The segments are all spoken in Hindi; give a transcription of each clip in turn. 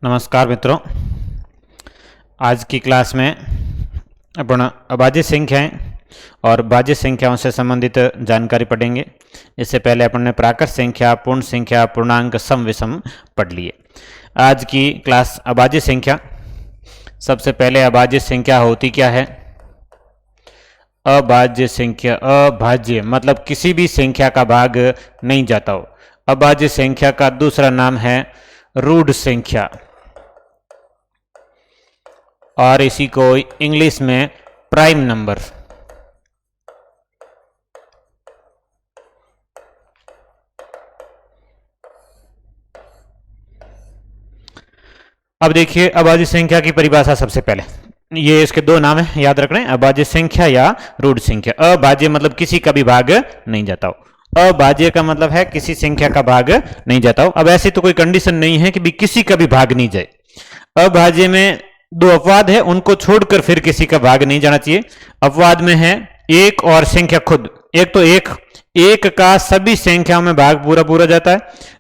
नमस्कार मित्रों, आज की क्लास में अपन अभाज्य संख्याएं और भाज्य संख्याओं से संबंधित जानकारी पढ़ेंगे। इससे पहले अपन ने प्राकृत संख्या, पूर्ण संख्या, पूर्णांक, सम, विषम पढ़ लिए। आज की क्लास अभाज्य संख्या। सबसे पहले अभाज्य संख्या होती क्या है? अभाज्य संख्या, अभाज्य मतलब किसी भी संख्या का भाग नहीं जाता हो। अभाज्य संख्या का दूसरा नाम है रूढ़ संख्या और इसी को इंग्लिश में प्राइम नंबर। अब देखिए अभाज्य संख्या की परिभाषा। सबसे पहले ये इसके दो नाम है, याद रखना है, अभाज्य संख्या या रूढ़ संख्या। अभाज्य मतलब किसी का भी भाग नहीं जाता हो। अभाज्य का मतलब है किसी संख्या का भाग नहीं जाता हो। अब ऐसी तो कोई कंडीशन नहीं है कि भी किसी का भी भाग नहीं जाए। अभाज्य में दो अपवाद है, उनको छोड़कर फिर किसी का भाग नहीं जाना चाहिए। अपवाद में है एक और संख्या खुद। एक तो एक का सभी संख्याओं में भाग पूरा पूरा जाता है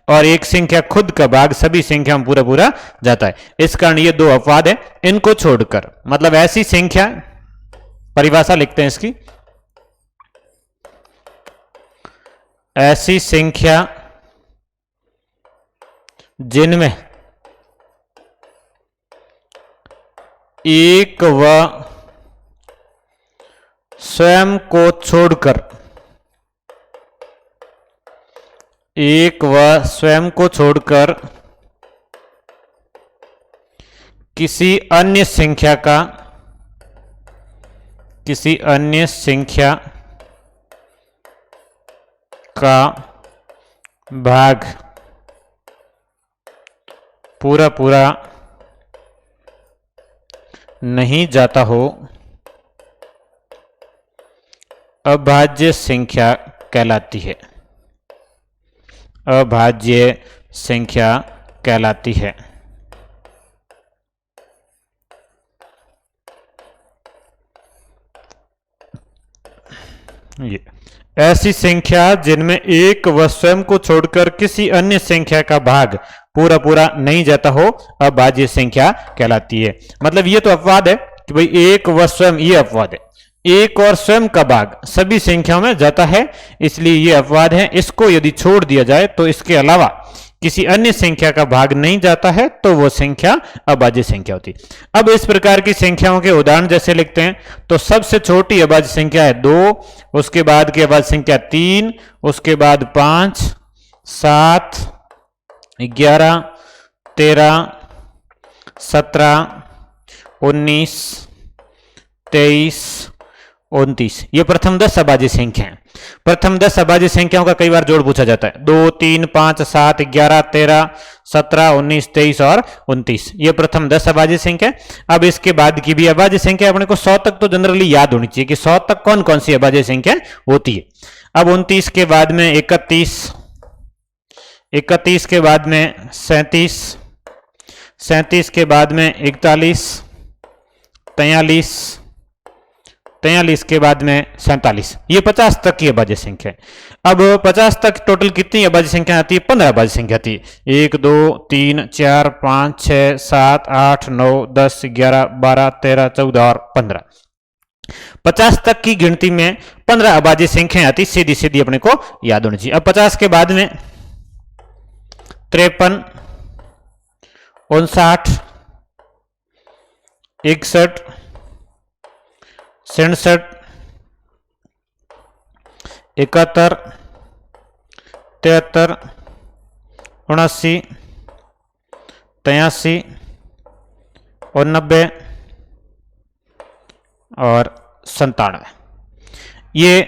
और एक संख्या खुद का भाग सभी संख्याओं में पूरा पूरा जाता है। इस कारण ये दो अपवाद है, इनको छोड़कर मतलब ऐसी संख्या, परिभाषा लिखते हैं इसकी, ऐसी संख्या जिनमें एक व स्वयं को छोड़कर, एक व स्वयं को छोड़कर किसी अन्य संख्या का भाग पूरा पूरा नहीं जाता हो, अभाज्य संख्या कहलाती है। अभाज्य संख्या कहलाती है। ये ऐसी संख्या जिनमें एक व स्वयं को छोड़कर किसी अन्य संख्या का भाग पूरा पूरा नहीं जाता हो, अभाज्य संख्या कहलाती है। मतलब ये तो अपवाद है कि भाई एक व स्वयं, ये अपवाद है। एक और स्वयं का भाग सभी संख्याओं में जाता है, इसलिए ये अपवाद है। इसको यदि छोड़ दिया जाए तो इसके अलावा किसी अन्य संख्या का भाग नहीं जाता है तो वो संख्या अभाज्य संख्या होती है। अब इस प्रकार की संख्याओं के उदाहरण जैसे लिखते हैं तो सबसे छोटी अभाज्य संख्या है 2, उसके बाद की अभाज्य संख्या 3, उसके बाद 5, 7, 11, 13, 17, 19, 23, 29। ये प्रथम 10 अभाज्य संख्या है। प्रथम 10 अभाज्य संख्याओं का कई बार जोड़ पूछा जाता है। 2, 3, 5, 7, 11, 13, 17, 19, 23 और 29। ये प्रथम 10 अभाज्य संख्या है। अब इसके बाद की भी अभाज्य संख्या अपने को 100 तक तो जनरली याद होनी चाहिए कि 100 तक कौन कौन सी अभाज्य संख्या होती है। अब 29 के बाद में 31, 31 के बाद में 37, 37 के बाद में 41, 43, 43 के बाद में 47। ये 50 तक की अभाज्य संख्या है। अब 50 तक टोटल कितनी अभाज्य संख्या आती है? 15 अभाज्य संख्या आती है। 1, 2, 3, 4, 5, 6, 7, 8, 9, 10, 11, 12, 13, 14 और 15। 50 तक की गिनती में 15 अभाज्य संख्या आती, सीधी सीधी अपने को याद होनी चाहिए। अब 50 के बाद में 53, 59, 61, 67, 71, 73, 79, 83, 89 और 97। ये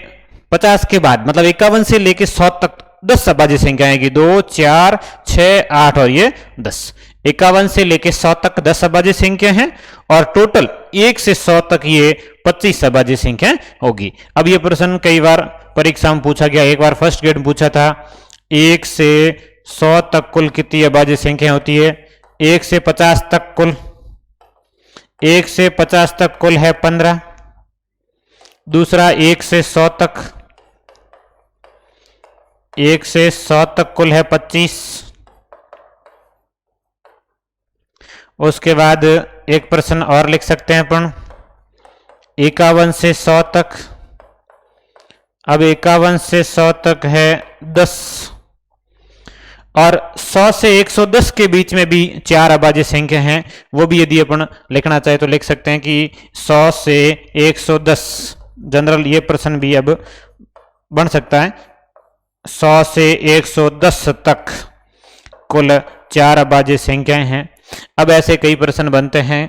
50 के बाद मतलब 51 से लेके 100 तक 10 अभाज्य संख्या आएगी। 2, 4, 6, 8 और ये 10। 51 से लेके 100 तक 10 अभाज्य संख्या हैं और टोटल 1 से 100 तक ये 25 अभाज्य संख्या होगी। अब ये प्रश्न कई बार परीक्षा में पूछा गया। एक बार फर्स्ट ग्रेड में पूछा था 1 से 100 तक कुल कितनी अभाज्य संख्या होती है? 1 से 50 तक कुल, 1 से 50 तक कुल है 15। दूसरा 1 से 100 तक, 1 से 100 तक कुल है 25। उसके बाद एक प्रश्न और लिख सकते हैं अपन 51 से 100 तक। अब 51 से 100 तक है 10 और 100 से 110 के बीच में भी 4 अभाज्य संख्या हैं, वो भी यदि अपन लिखना चाहे तो लिख सकते हैं कि 100 से 110। जनरल ये प्रश्न भी अब बन सकता है। 100 से 110 तक कुल 4 अभाज्य संख्याएं हैं। अब ऐसे कई प्रश्न बनते हैं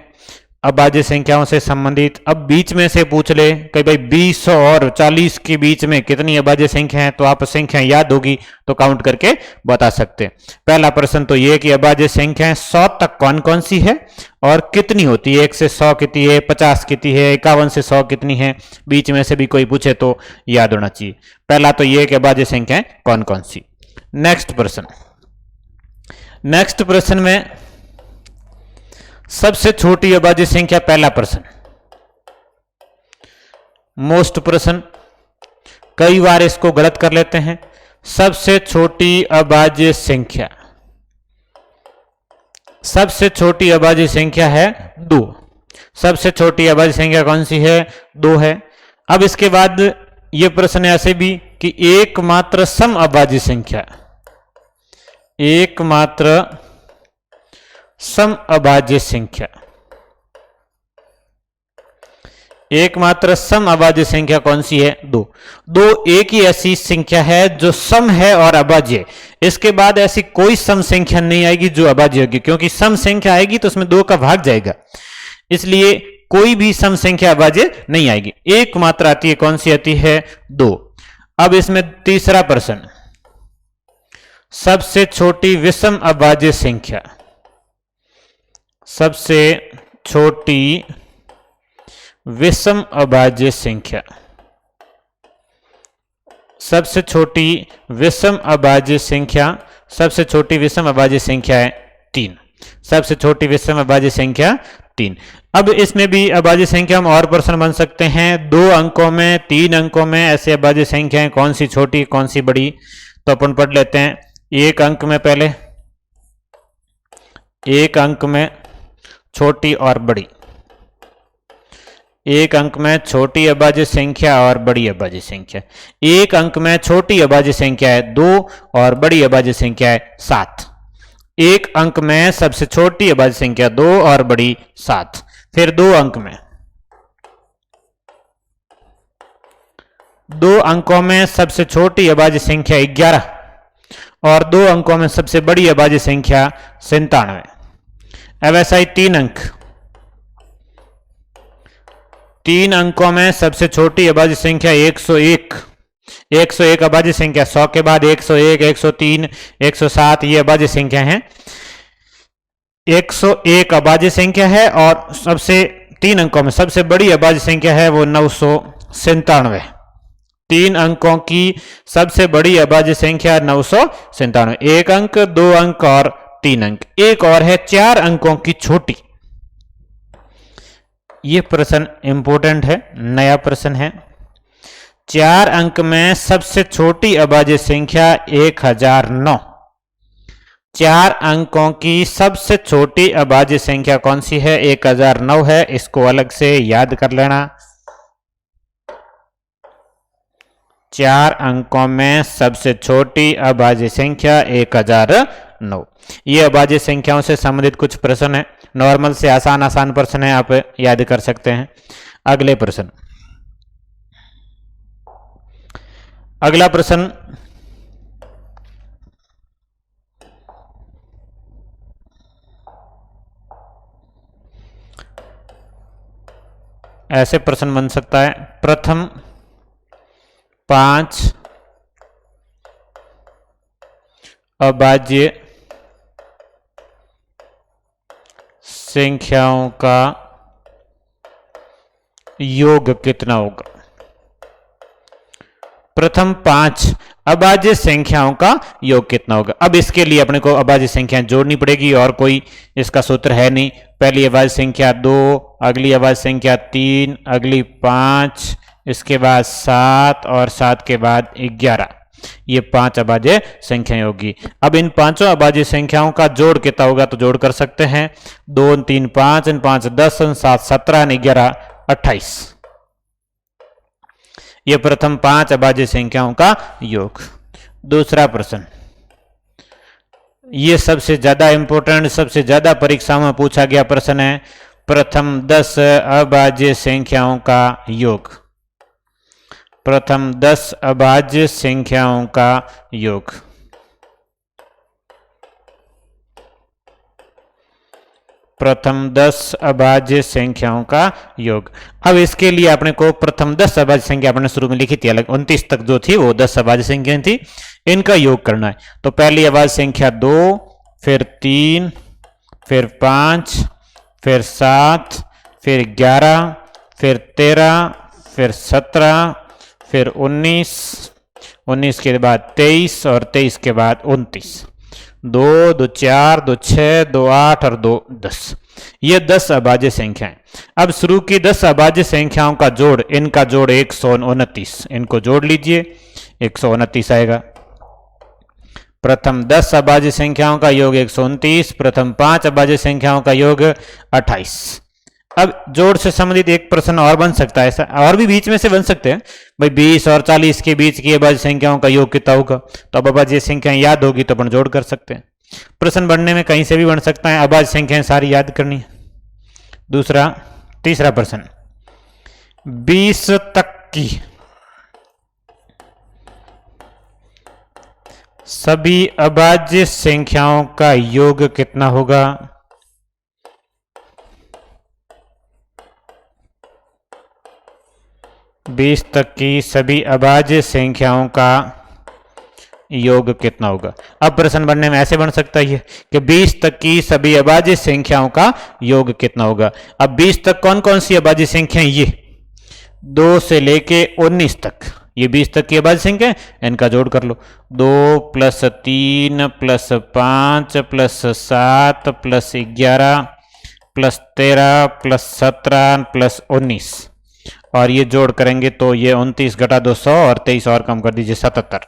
अभाज्य संख्याओं से संबंधित। अब बीच में से पूछ ले कि भाई 20 और 40 के बीच में कितनी अभाज्य संख्या है, तो आप संख्या याद होगी तो काउंट करके बता सकते हैं। पहला प्रश्न तो ये कि अभाज्य संख्याएं 100 तक कौन कौन सी है और कितनी होती है। 1 से 100 कितनी है, 50 कितनी है, 51 से 100 कितनी है। बीच में से भी कोई पूछे तो याद होना चाहिए। पहला तो ये कि अभाज्य संख्याएं कौन कौन सी। नेक्स्ट प्रश्न में सबसे छोटी अभाज्य संख्या, पहला प्रश्न मोस्ट प्रश्न, कई बार इसको गलत कर लेते हैं। सबसे छोटी अभाज्य संख्या, सबसे छोटी अभाज्य संख्या है 2। सबसे छोटी अभाज्य संख्या कौन सी है, 2 है। अब इसके बाद यह प्रश्न ऐसे भी कि एकमात्र सम अभाज्य संख्या, एकमात्र सम अभाज्य संख्या, एकमात्र सम अभाज्य संख्या कौन सी है, 2। 2 एक ही ऐसी संख्या है जो सम है और अभाज्य। इसके बाद ऐसी कोई सम संख्या नहीं आएगी जो अभाज्य होगी, क्योंकि सम संख्या आएगी तो उसमें 2 का भाग जाएगा, इसलिए कोई भी सम संख्या अभाज्य नहीं आएगी। एकमात्र आती है, कौन सी आती है, 2। अब इसमें तीसरा प्रश्न, सबसे छोटी विषम अभाज्य संख्या, सबसे छोटी विषम अभाज्य संख्या, सबसे छोटी विषम अभाज्य संख्या, सबसे छोटी विषम अभाज्य संख्या है 3। सबसे छोटी विषम अभाज्य संख्या 3। अब इसमें भी अभाज्य संख्या में और प्रश्न बन सकते हैं 2 अंकों में, 3 अंकों में। ऐसे अभाज्य संख्याएं कौन सी छोटी कौन सी बड़ी, तो अपन पढ़ लेते हैं। 1 अंक में, पहले 1 अंक में छोटी और बड़ी, 1 अंक में छोटी अभाज्य संख्या और बड़ी अभाज्य संख्या। 1 अंक में छोटी अभाज्य संख्या है 2 और बड़ी अभाज्य संख्या है 7। 1 अंक में सबसे छोटी अभाज्य संख्या 2 और बड़ी 7। फिर 2 अंक में, 2 अंकों में सबसे छोटी अभाज्य संख्या 11 और 2 अंकों में सबसे बड़ी अभाज्य संख्या 97। अब ऐसा ही 3 अंक, 3 अंकों में सबसे छोटी अभाज्य संख्या 101। 101 अभाज्य संख्या, 100 के बाद 101, 103, 107 ये अभाज्य संख्या है। 101 अभाज्य संख्या है और सबसे 3 अंकों में सबसे बड़ी अभाज्य संख्या है वो 997। 3 अंकों की सबसे बड़ी अभाज्य संख्या 997। 1 अंक, 2 अंक और 3 अंक। एक और है 4 अंकों की छोटी। यह प्रश्न इंपॉर्टेंट है, नया प्रश्न है। 4 अंक में सबसे छोटी अभाज्य संख्या 1009। 4 अंकों की सबसे छोटी अभाज्य संख्या कौन सी है, 1009 है। इसको अलग से याद कर लेना। 4 अंकों में सबसे छोटी अभाज्य संख्या 1009। ये अभाज्य संख्याओं से संबंधित कुछ प्रश्न है, नॉर्मल से आसान प्रश्न है, आप याद कर सकते हैं। अगले प्रश्न, अगला प्रश्न ऐसे प्रश्न बन सकता है। प्रथम 5 अभाज्य संख्याओं का योग कितना होगा। प्रथम 5 अभाज्य संख्याओं का योग कितना होगा। अब इसके लिए अपने को अभाज्य संख्याएं जोड़नी पड़ेगी और कोई इसका सूत्र है नहीं। पहली अभाज्य संख्या 2, अगली अभाज्य संख्या 3, अगली 5, इसके बाद 7 और 7 के बाद 11। ये 5 अभाज्य संख्याएं होगी। अब इन पांचों अभाज्य संख्याओं का जोड़ कितना होगा तो जोड़ कर सकते हैं। 2 3 5 5 10 7 17 11 28। ये प्रथम 5 अभाज्य संख्याओं का योग। दूसरा प्रश्न, ये सबसे ज्यादा इंपॉर्टेंट, सबसे ज्यादा परीक्षाओं में पूछा गया प्रश्न है। प्रथम 10 अभाज्य संख्याओं का योग। प्रथम 10 अभाज्य संख्याओं का योग। प्रथम 10 अभाज्य संख्याओं का योग। अब इसके लिए अपने को प्रथम 10 अभाज्य संख्या अपने शुरू में लिखी थी अलग, 29 तक जो थी वो 10 अभाज्य संख्याएं थी, इनका योग करना है। तो पहली अभाज्य संख्या 2, फिर 3, फिर 5, फिर 7, फिर 11, फिर 13, फिर 17, फिर 19, 19 के बाद 23 और 23 के बाद 29। 2 2 4 2 6 2 8 और 2 10। ये 10 अभाज्य संख्याएं। अब शुरू की 10 अभाज्य संख्याओं का जोड़, इनका जोड़ 129, इनको जोड़ लीजिए 129 आएगा। प्रथम 10 अभाज्य संख्याओं का योग 129, प्रथम 5 अभाज्य संख्याओं का योग 28। अब जोड़ से संबंधित एक प्रश्न और बन सकता है, ऐसा और भी बीच में से बन सकते हैं भाई 20 और 40 के बीच की अभाज्य संख्याओं का योग कितना होगा। तो अब अभाज्य संख्याएं याद होगी तो अपन जोड़ कर सकते हैं। प्रश्न बनने में कहीं से भी बन सकता है, अभाज्य संख्याएं सारी याद करनी है। तीसरा प्रश्न, 20 तक की सभी अभाज्य संख्याओं का योग कितना होगा। 20 तक की सभी अभाज्य संख्याओं का योग कितना होगा। अब प्रश्न बनने में ऐसे बन सकता है कि 20 तक की सभी अभाज्य संख्याओं का योग कितना होगा। अब 20 तक कौन कौन सी अभाज्य संख्याएं, ये 2 से लेके 19 तक, ये 20 तक की अभाज्य संख्या है, इनका जोड़ कर लो। 2 + 3 + 5 + 7 + 11 + 13 + 17 + 19 और ये जोड़ करेंगे तो ये 29 घटा 200 और 23 और कम कर दीजिए 77।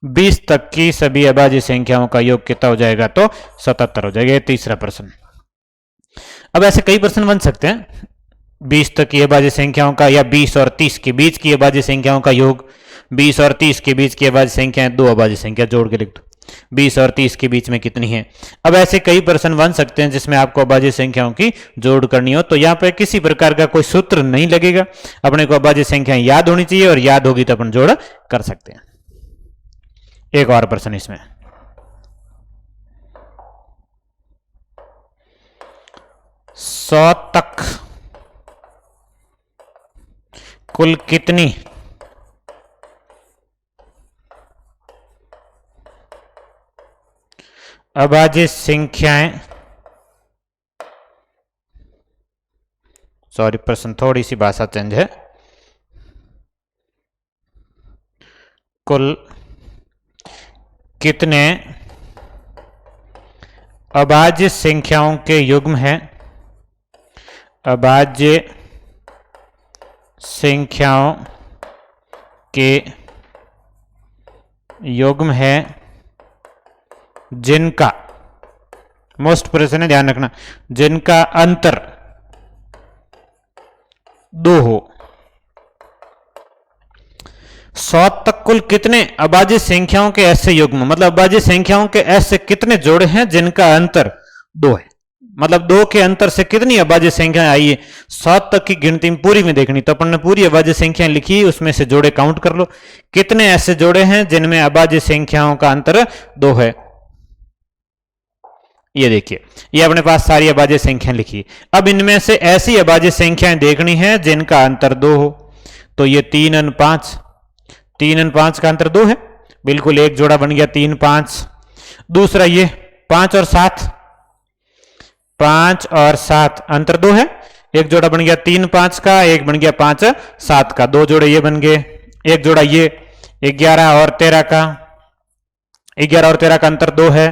20 तक की सभी अभाज्य संख्याओं का योग कितना हो जाएगा तो 77 हो जाएगा। तीसरा प्रश्न। अब ऐसे कई प्रश्न बन सकते हैं 20 तक की अभाज्य संख्याओं का, या 20 और 30 के बीच की अभाज्य संख्याओं का योग। 20 और 30 के बीच की अभाज्य संख्याएं, 2 अभाज्य संख्या जोड़ के लिख दो। 20 और 30 के बीच में कितनी है। अब ऐसे कई प्रश्न बन सकते हैं जिसमें आपको अभाज्य संख्याओं की जोड़ करनी हो, तो यहाँ पे किसी प्रकार का कोई सूत्र नहीं लगेगा, अपने को अभाज्य संख्याएं याद होनी चाहिए और याद होगी तो अपन जोड़ कर सकते हैं। एक और प्रश्न इसमें, 100 तक कुल कितनी अभाज्य संख्याएं, सॉरी प्रश्न थोड़ी सी भाषा चेंज है, कुल कितने अभाज्य संख्याओं के युग्म हैं। अभाज्य संख्याओं के युग्म है जिनका, मोस्ट प्रश्न है ध्यान रखना, जिनका अंतर 2 हो। 100 तक कुल कितने अभाज्य संख्याओं के ऐसे युग्म, मतलब अभाज्य संख्याओं के ऐसे कितने जोड़े हैं जिनका अंतर 2 है, मतलब 2 के अंतर से कितनी अभाज्य संख्याएं आई है। 100 तक की गिनती पूरी में देखनी, तो अपन ने पूरी अभाज्य संख्याएं लिखी, उसमें से जोड़े काउंट कर लो, कितने ऐसे जोड़े हैं जिनमें अभाज्य संख्याओं का अंतर 2 है। ये देखिए, ये अपने पास सारी अभाज्य संख्याएं लिखी। अब इनमें से ऐसी अभाज्य संख्याएं देखनी है जिनका अंतर 2 हो। तो ये 3 और 5, 3 और 5 का अंतर 2 है, बिल्कुल एक जोड़ा बन गया 3 5। दूसरा ये 5 और 7, 5 और 7 अंतर 2 है, एक जोड़ा बन गया 3 5 का, एक बन गया 5 7 का, 2 जोड़े ये बन गए, एक जोड़ा ये 11 और 13 का, 11 और 13 का अंतर 2 है।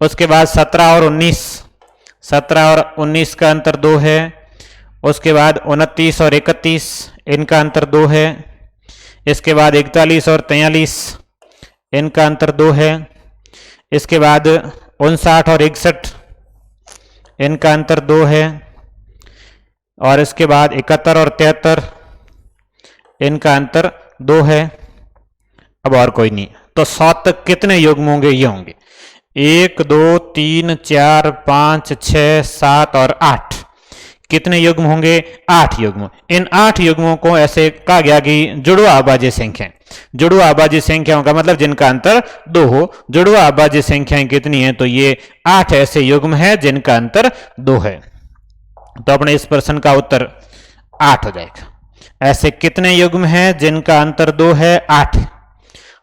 उसके बाद 17 और 19, 17 और 19 का अंतर 2 है। उसके बाद 29 और 31, इनका अंतर 2 है। इसके बाद 41 और 43, इनका अंतर 2 है। इसके बाद 59 और 61, इनका अंतर 2 है। और इसके बाद 71 और 73, इनका अंतर 2 है। अब और कोई नहीं, तो 100 तक कितने युग्म होंगे? ये होंगे 1 2 3 4 5 6 7 और 8। कितने युग्म होंगे? 8 युग्म। इन 8 युग्मों को ऐसे कहा गया कि जुड़वा अभाज्य संख्याएं। जुड़वा अभाज्य संख्याओं का मतलब जिनका अंतर 2 हो। जुड़वा अभाज्य संख्याएं कितनी हैं? तो ये 8 ऐसे युग्म हैं जिनका अंतर 2 है। तो अपने इस प्रश्न का उत्तर 8 हो जाएगा। ऐसे कितने युग्म हैं जिनका अंतर 2 है? 8।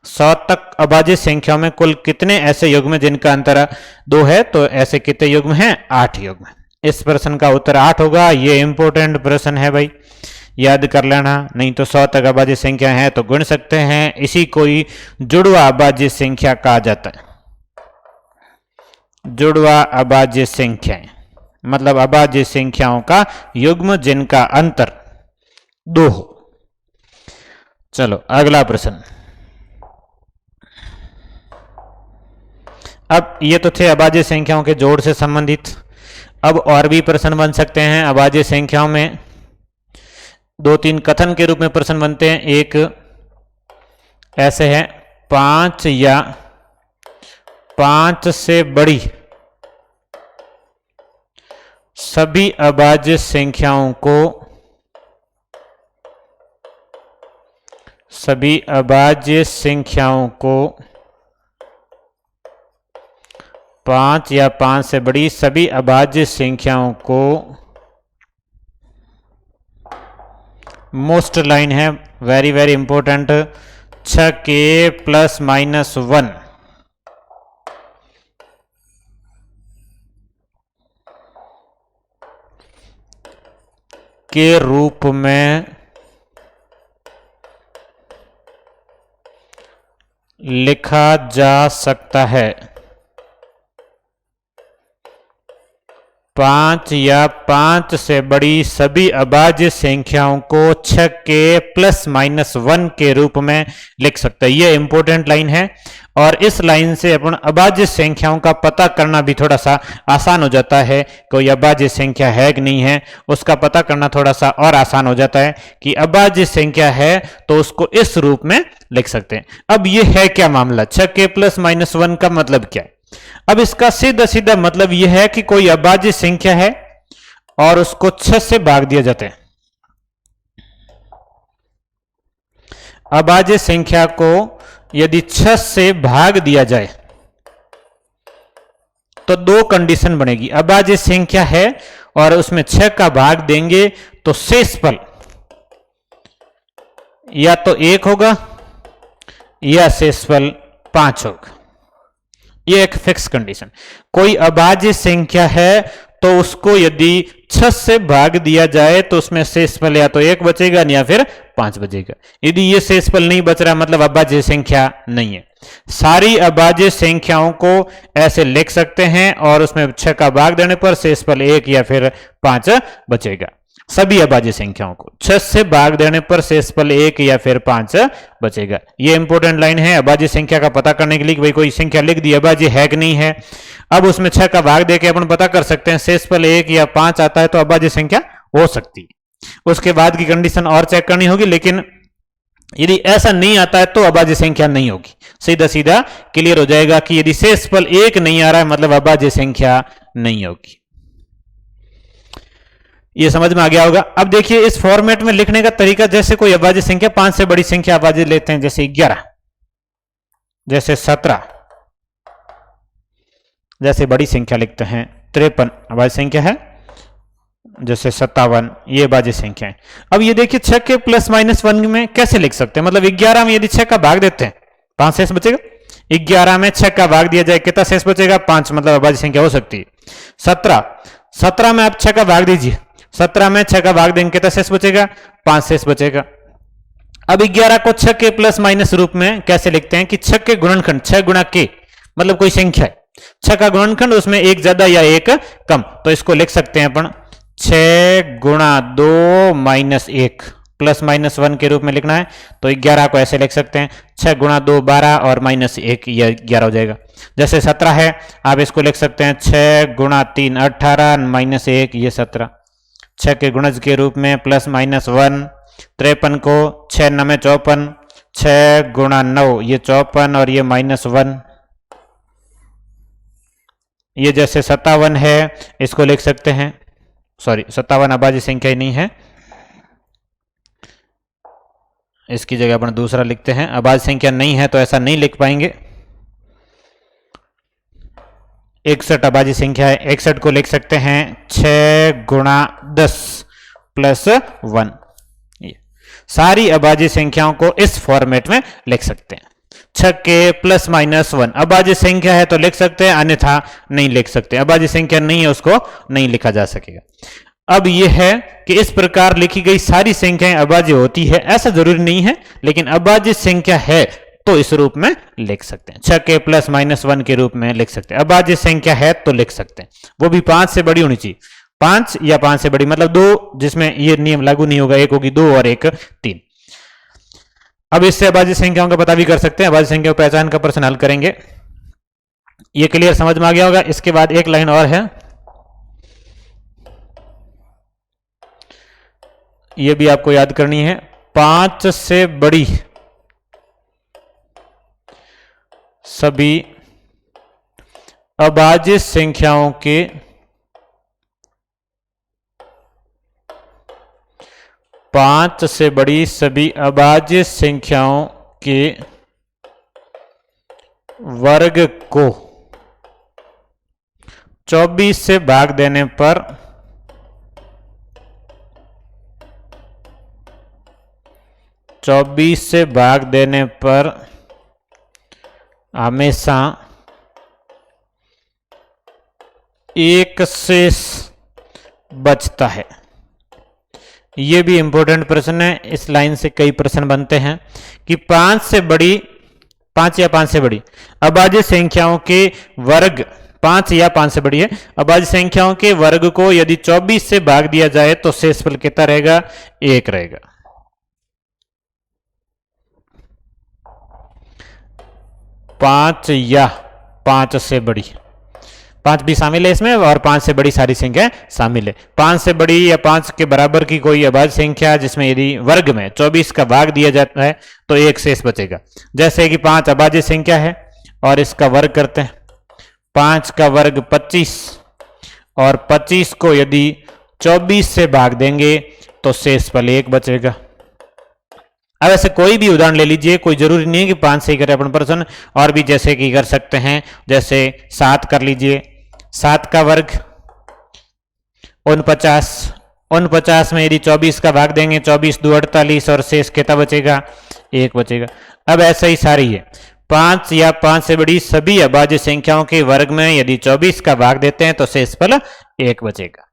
100 तक अभाज्य संख्याओं में कुल कितने ऐसे युग्म हैं जिनका अंतर 2 है? तो ऐसे कितने युग्म हैं? 8 युग्म। इस प्रश्न का उत्तर 8 होगा। ये इंपॉर्टेंट प्रश्न है भाई, याद कर लेना। नहीं तो 100 तक अभाज्य संख्या है तो गुण सकते हैं। इसी को ही जुड़वा अभाज्य संख्या कहा जाता है। जुड़वा अभाज्य संख्याएं मतलब अभाज्य संख्याओं का युग्म जिनका अंतर 2 हो। चलो अगला प्रश्न। अब ये तो थे अभाज्य संख्याओं के जोड़ से संबंधित। अब और भी प्रश्न बन सकते हैं अभाज्य संख्याओं में। 2-3 कथन के रूप में प्रश्न बनते हैं। एक ऐसे है, 5 या 5 से बड़ी सभी अभाज्य संख्याओं को 5 या 5 से बड़ी सभी अभाज्य संख्याओं को मोस्ट लाइन है, वेरी वेरी इंपॉर्टेंट, 6k ± 1 के रूप में लिखा जा सकता है। 5 या 5 से बड़ी सभी अभाज्य संख्याओं को 6k ± 1 के रूप में लिख सकते हैं। यह इंपॉर्टेंट लाइन है और इस लाइन से अपन अभाज्य संख्याओं का पता करना भी थोड़ा सा आसान हो जाता है। कोई अभाज्य संख्या है कि नहीं है उसका पता करना थोड़ा सा और आसान हो जाता है कि अभाज्य संख्या है तो उसको इस रूप में लिख सकते हैं। अब यह है क्या मामला? 6k ± 1 का मतलब क्या है? अब इसका सीधा सीधा मतलब यह है कि कोई अभाज्य संख्या है और उसको 6 से भाग दिया जाता है। अभाज्य संख्या को यदि 6 से भाग दिया जाए तो 2 कंडीशन बनेगी। अभाज्य संख्या है और उसमें 6 का भाग देंगे तो शेषफल या तो 1 होगा या शेषफल 5 होगा। ये एक फिक्स कंडीशन। कोई अभाज्य संख्या है तो उसको यदि 6 से भाग दिया जाए तो उसमें शेषफल या तो 1 बचेगा या फिर 5 बचेगा। यदि ये शेषफल नहीं बच रहा मतलब अभाज्य संख्या नहीं है। सारी अभाज्य संख्याओं को ऐसे लिख सकते हैं और उसमें 6 का भाग देने पर शेषफल 1 या फिर 5 बचेगा। सभी अभाज्य संख्याओं को 6 से भाग देने पर शेषफल 1 या फिर 5 बचेगा। ये इंपॉर्टेंट लाइन है अभाज्य संख्या का पता करने के लिए कि भाई कोई संख्या लिख दी अभाज्य है कि नहीं है। अब उसमें 6 का भाग देके अपन पता कर सकते हैं शेषफल 1 या 5 आता है तो अभाज्य संख्या हो सकती है। उसके बाद की कंडीशन और चेक करनी होगी, लेकिन यदि ऐसा नहीं आता है तो अभाज्य संख्या नहीं होगी। सीधा सीधा क्लियर हो जाएगा कि यदि शेषफल 1 नहीं आ रहा है मतलब अभाज्य संख्या नहीं होगी। ये समझ में आ गया होगा। अब देखिए इस फॉर्मेट में लिखने का तरीका, जैसे कोई अभाज्य संख्या 5 से बड़ी संख्या अभाज्य लेते हैं, जैसे 11, जैसे 17, जैसे बड़ी संख्या लिखते हैं 53 अभाज्य संख्या है, जैसे 57 ये अभाज्य संख्या है। अब ये देखिए 6k ± 1 में कैसे लिख सकते हैं? मतलब 11 में यदि 6 का भाग देते हैं 5 शेष बचेगा। 11 में 6 का भाग दिया जाए कितना शेष बचेगा? 5, मतलब अभाज्य संख्या हो सकती है। 17 में आप 6 का भाग दीजिए, 17 में 6 का भाग देंगे कितना शेष बचेगा? 5 शेष बचेगा। अब 11 को 6k ± रूप में कैसे लिखते हैं कि 6 के गुणनखंड 6 गुणा k, मतलब कोई संख्या है 6 का गुणनखंड उसमें 1 ज्यादा या 1 कम, तो इसको लिख सकते हैं अपन 6 × 2 - 1, प्लस माइनस 1 के रूप में लिखना है तो 11 को ऐसे लिख सकते हैं, 6 गुणा 2 12 और माइनस 1 ये 11 हो जाएगा। जैसे 17 है आप इसको लिख सकते हैं 6 गुणा 3 18 माइनस 1 ये 17, 6 के गुणज के रूप में प्लस माइनस 1, 53 को 6 9 में 54, 6 गुणा 9 ये 54 और ये माइनस 1, ये जैसे 57 है इसको लिख सकते हैं, सॉरी 57 अभाज्य संख्या ही नहीं है, इसकी जगह अपन दूसरा लिखते हैं, अभाज्य संख्या नहीं है तो ऐसा नहीं लिख पाएंगे। 61 अभाज्य संख्या है, 61 को लिख सकते हैं 6 गुणा 10 प्लस 1। सारी अभाज्य संख्याओं को इस फॉर्मेट में लिख सकते हैं। 6 के प्लस माइनस 1 अभाज्य संख्या है तो लिख सकते हैं, अन्यथा नहीं लिख सकते। अभाज्य संख्या नहीं है उसको नहीं लिखा जा सकेगा। अब यह है कि इस प्रकार लिखी गई सारी संख्याएं अभाज्य होती है ऐसा जरूरी नहीं है, लेकिन अभाज्य संख्या है तो इस रूप में लिख सकते हैं, 6 के प्लस माइनस 1 के रूप में लिख सकते हैं। अभाज्य संख्या है तो लिख सकते हैं, वो भी 5 से बड़ी होनी चाहिए, 5 या 5 से बड़ी, मतलब 2 जिसमें ये नियम लागू नहीं होगा, एक होगी 2 और एक 3। अब इससे अभाज्य संख्याओं का पता भी कर सकते हैं, अभाज्य संख्या पहचान का प्रश्न हल करेंगे। ये क्लियर समझ में आ गया होगा। इसके बाद एक लाइन और है, ये भी आपको याद करनी है, 5 से बड़ी सभी अभाज्य संख्याओं के पांच से बड़ी सभी अभाज्य संख्याओं के वर्ग को 24 से भाग देने पर हमेशा एक शेष बचता है। ये भी इंपॉर्टेंट प्रश्न है, इस लाइन से कई प्रश्न बनते हैं कि 5 से बड़ी, 5 या 5 से बड़ी अभाज्य संख्याओं के वर्ग, 5 या 5 से बड़ी है अभाज्य संख्याओं के वर्ग को यदि 24 से भाग दिया जाए तो शेषफल कितना रहेगा, 1 रहेगा। 5 या 5 से बड़ी, 5 भी शामिल है इसमें और 5 से बड़ी सारी संख्या शामिल है। 5 से बड़ी या 5 के बराबर की कोई अभाज्य संख्या जिसमें यदि वर्ग में 24 का भाग दिया जाता है तो एक शेष बचेगा। जैसे कि 5 अभाज्य संख्या है और इसका वर्ग करते हैं, 5 का वर्ग 25 और 25 को यदि 24 से भाग देंगे तो शेषफल 1 बचेगा। अब ऐसे कोई भी उदाहरण ले लीजिए, कोई जरूरी नहीं है कि 5 से ही करें अपन प्रश्न, और भी जैसे कि कर सकते हैं, जैसे 7 कर लीजिए, 7 का वर्ग 49 में यदि 24 का भाग देंगे 24 2 48 और शेष कितना बचेगा, 1 बचेगा। अब ऐसा ही सारी है, 5 या 5 से बड़ी सभी अभाज्य संख्याओं के वर्ग में यदि 24 का भाग देते हैं तो शेषफल 1 बचेगा।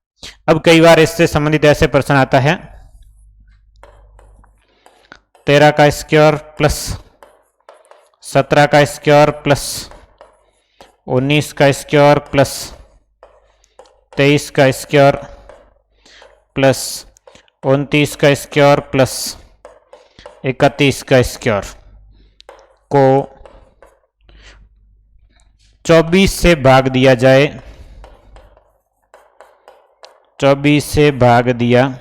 अब कई बार इससे संबंधित ऐसे प्रश्न आता है, 13 का स्क्वायर प्लस 17 का स्क्वायर प्लस 19 का स्क्वायर प्लस 23 का स्क्वायर प्लस 29 का स्क्वायर प्लस 31 का स्क्वायर को 24 से भाग दिया जाए, 24 से भाग दिया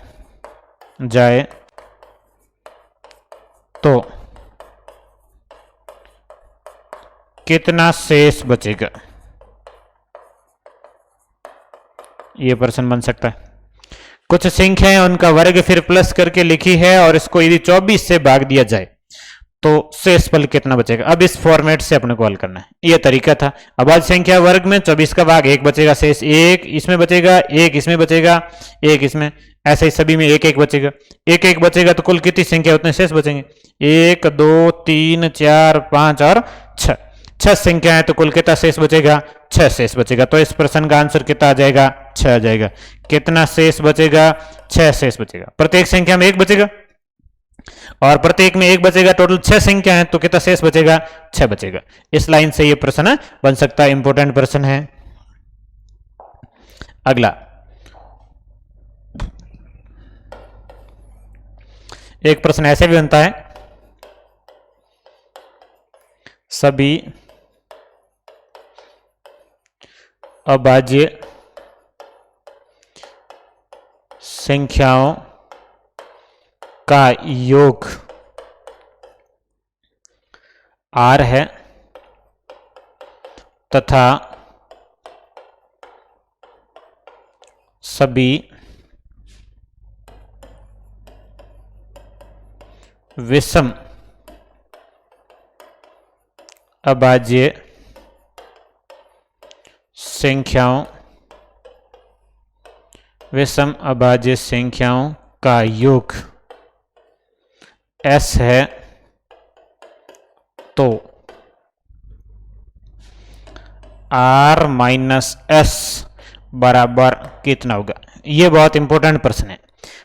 जाए तो कितना शेष बचेगा, यह प्रश्न बन सकता है। कुछ संख्याएं उनका वर्ग फिर प्लस करके लिखी है और इसको यदि 24 से भाग दिया जाए तो शेषफल कितना बचेगा। अब इस फॉर्मेट से अपने को हल करना है, यह तरीका था। अभाज्य संख्या वर्ग में 24 का भाग 1 बचेगा, शेष 1 इसमें बचेगा, 1 इसमें बचेगा, 1 इसमें, ऐसे ही सभी में 1 1 बचेगा। 1 1 बचेगा तो कुल कितनी संख्या उतने शेष बचेंगे, 1 2 3 4 5 और 6, 6 संख्या है तो कुल कितना शेष बचेगा, 6 शेष बचेगा। तो इस प्रश्न का आंसर कितना आ जाएगा, 6 आ जाएगा। कितना शेष बचेगा, 6 शेष बचेगा। प्रत्येक संख्या में 1 बचेगा और प्रत्येक में 1 बचेगा, टोटल 6 संख्या है तो कितना शेष बचेगा, 6 बचेगा। इस लाइन से ये प्रश्न बन सकता है, इंपॉर्टेंट प्रश्न है। अगला, एक प्रश्न ऐसे भी बनता है, सभी अभाज्य संख्याओं का योग R है तथा सभी विषम अभाज्य संख्याओं का योग S है तो R माइनस S बराबर कितना होगा। यह बहुत इंपॉर्टेंट प्रश्न है।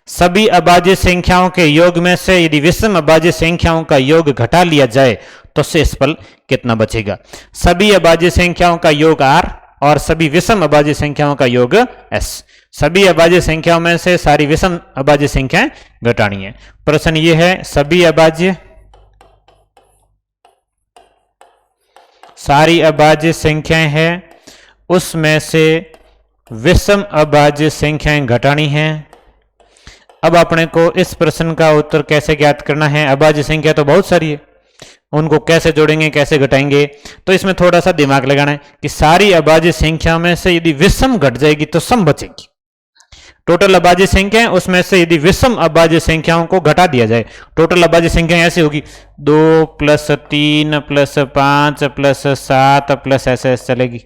सभी अभाज्य संख्याओं के योग में से यदि विषम अभाज्य संख्याओं का योग घटा लिया जाए तो शेषफल कितना बचेगा। सभी अभाज्य संख्याओं का योग R और सभी विषम अभाज्य संख्याओं का योग S। सभी अभाज्य संख्याओं में से सारी विषम अभाज्य संख्याएं घटानी है। प्रश्न ये है, सभी अभाज्य सारी अभाज्य संख्याएं हैं, उसमें से विषम अभाज्य संख्याएं घटानी हैं। अब अपने को इस प्रश्न का उत्तर कैसे ज्ञात करना है। अभाज्य संख्या तो बहुत सारी है, उनको कैसे जोड़ेंगे, कैसे घटाएंगे। तो इसमें थोड़ा सा दिमाग लगाना है कि सारी अभाज्य संख्याओं में से यदि विषम घट जाएगी तो सम बचेगी। टोटल अभाज्य संख्या उसमें से यदि विषम अभाज्य संख्याओं को घटा दिया जाए, टोटल अभाज्य संख्या ऐसी होगी 2 + 3 + 5 + 7 + ऐसे चलेगी।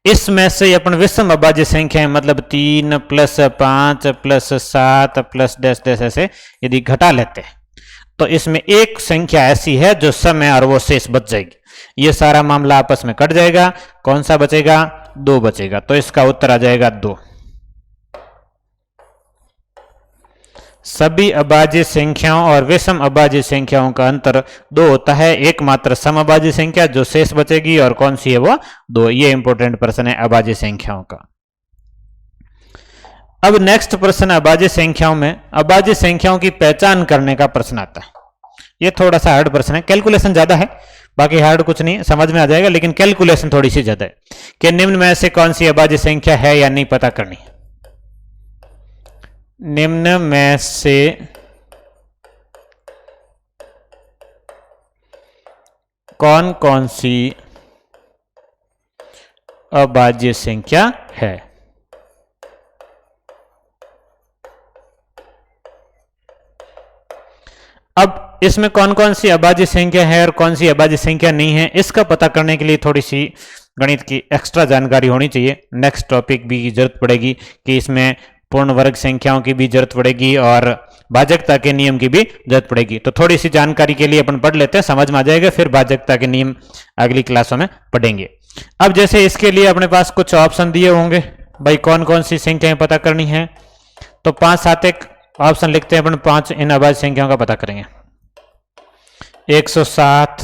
इसमें से अपन विषम अभाज्य संख्या मतलब 3 + 5 + 7 + डैश डैश ऐसे यदि घटा लेते हैं तो इसमें एक संख्या ऐसी है जो सम है और वो शेष बच जाएगी। ये सारा मामला आपस में कट जाएगा। कौन सा बचेगा? 2 बचेगा। तो इसका उत्तर आ जाएगा 2। सभी अभाज्य संख्याओं और विषम अभाज्य संख्याओं का अंतर 2 होता है। एकमात्र सम अभाज्य संख्या जो शेष बचेगी और कौन सी है वो 2। ये इंपॉर्टेंट प्रश्न है अभाज्य संख्याओं का। अब नेक्स्ट प्रश्न अभाज्य संख्याओं में अभाज्य संख्याओं की पहचान करने का प्रश्न आता है। ये थोड़ा सा हार्ड प्रश्न है, कैलकुलेशन ज्यादा है, बाकी हार्ड कुछ नहीं, समझ में आ जाएगा, लेकिन कैलकुलेशन थोड़ी सी ज्यादा है कि निम्न में से कौन सी अभाज्य संख्या है या नहीं पता करनी है। निम्न में से कौन कौन सी अभाज्य संख्या है। अब इसमें कौन कौन सी अभाज्य संख्या है और कौन सी अभाज्य संख्या नहीं है, इसका पता करने के लिए थोड़ी सी गणित की एक्स्ट्रा जानकारी होनी चाहिए। नेक्स्ट टॉपिक भी जरूरत पड़ेगी कि इसमें पूर्ण वर्ग संख्याओं की भी जरूरत पड़ेगी और भाजकता के नियम की भी जरूरत पड़ेगी। तो थोड़ी सी जानकारी के लिए अपन पढ़ लेते हैं, समझ में आ जाएगा, फिर भाजकता के नियम अगली क्लासों में पढ़ेंगे। अब जैसे इसके लिए अपने पास कुछ ऑप्शन दिए होंगे, भाई कौन कौन सी संख्याएं पता करनी है, तो 5 7 एक ऑप्शन लिखते हैं अपन। 5 इन अभाज्य संख्याओं का पता करेंगे। 107,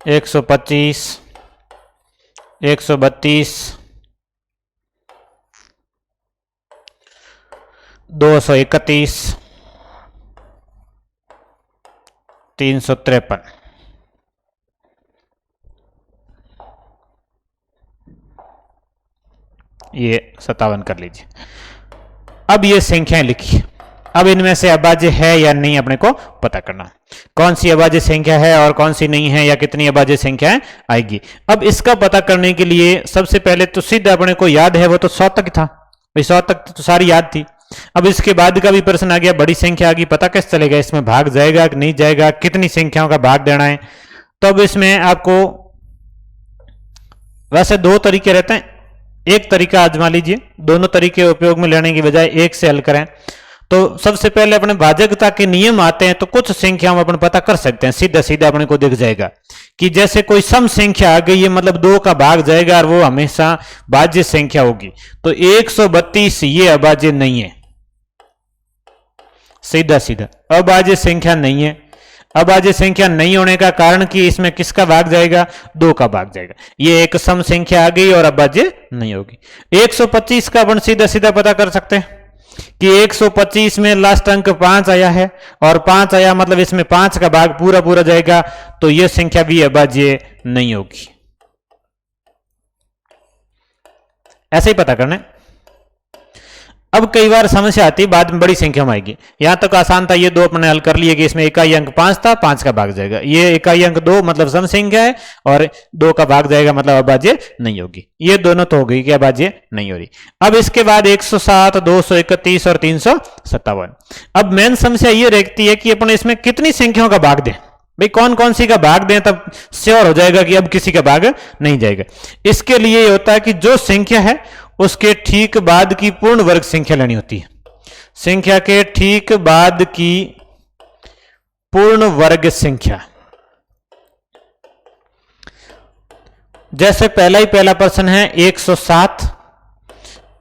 125, 132, 231, 353। ये 57 कर लीजिए। अब ये संख्याएं लिखिए। अब इनमें से अभाज्य है या नहीं अपने को पता करना, कौन सी अभाज्य संख्या है और कौन सी नहीं है, या कितनी अभाज्य संख्याएं आएगी। अब इसका पता करने के लिए सबसे पहले तो सिद्ध अपने को याद है वो तो 100 तक था, भाई 100 तक तो सारी याद थी। अब इसके बाद का भी प्रश्न आ गया, बड़ी संख्या आ गई, पता कैसे चलेगा इसमें भाग जाएगा कि नहीं जाएगा, कितनी संख्याओं का भाग देना है। तो अब इसमें आपको वैसे 2 तरीके रहते हैं, एक तरीका आजमा लीजिए, दोनों तरीके उपयोग में लेने की बजाय एक से हल करें। तो सबसे पहले अपने भाजकता के नियम आते हैं, तो कुछ संख्याओं में अपन पता कर सकते हैं, सीधा सीधा अपने को दिख जाएगा कि जैसे कोई सम संख्या आ गई है मतलब 2 का भाग जाएगा और वो हमेशा भाज्य संख्या होगी। तो 132 ये अभाज्य नहीं है, सीधा सीधा अभाज्य संख्या नहीं है। अभाज्य संख्या नहीं होने का कारण कि इसमें किसका भाग जाएगा, 2 का भाग जाएगा। ये एक सम संख्या आ गई और अभाज्य नहीं होगी। 125 का अपन सीधा सीधा पता कर सकते हैं, कि 125 में लास्ट अंक 5 आया है और 5 आया मतलब इसमें 5 का भाग पूरा पूरा जाएगा, तो यह संख्या भी अभाज्य नहीं होगी। ऐसे ही पता करना है। अब कई बार समस्या आती है, बाद में बड़ी संख्या में आएगी। यहां तक आसान था, ये दो अपने हल कर लिए कि इसमें इकाई अंक 5 था, 5 का भाग जाएगा। ये इकाई अंक 2 मतलब सम संख्या है और 2 का भाग जाएगा मतलब अभाज्य नहीं होगी। ये दोनों तो हो गई कि अभाज्य नहीं हो रही। अब इसके बाद 107, 231 और 357। अब मेन समस्या ये रहती है कि अपन इसमें कितनी संख्याओं का भाग दें। भाई कौन कौन सी का भाग दें तब श्योर हो जाएगा कि अब किसी का भाग नहीं जाएगा। इसके लिए ये होता है कि जो संख्या है उसके ठीक बाद की पूर्ण वर्ग संख्या लेनी होती है। संख्या के ठीक बाद की पूर्ण वर्ग संख्या, जैसे पहला प्रश्न है 107।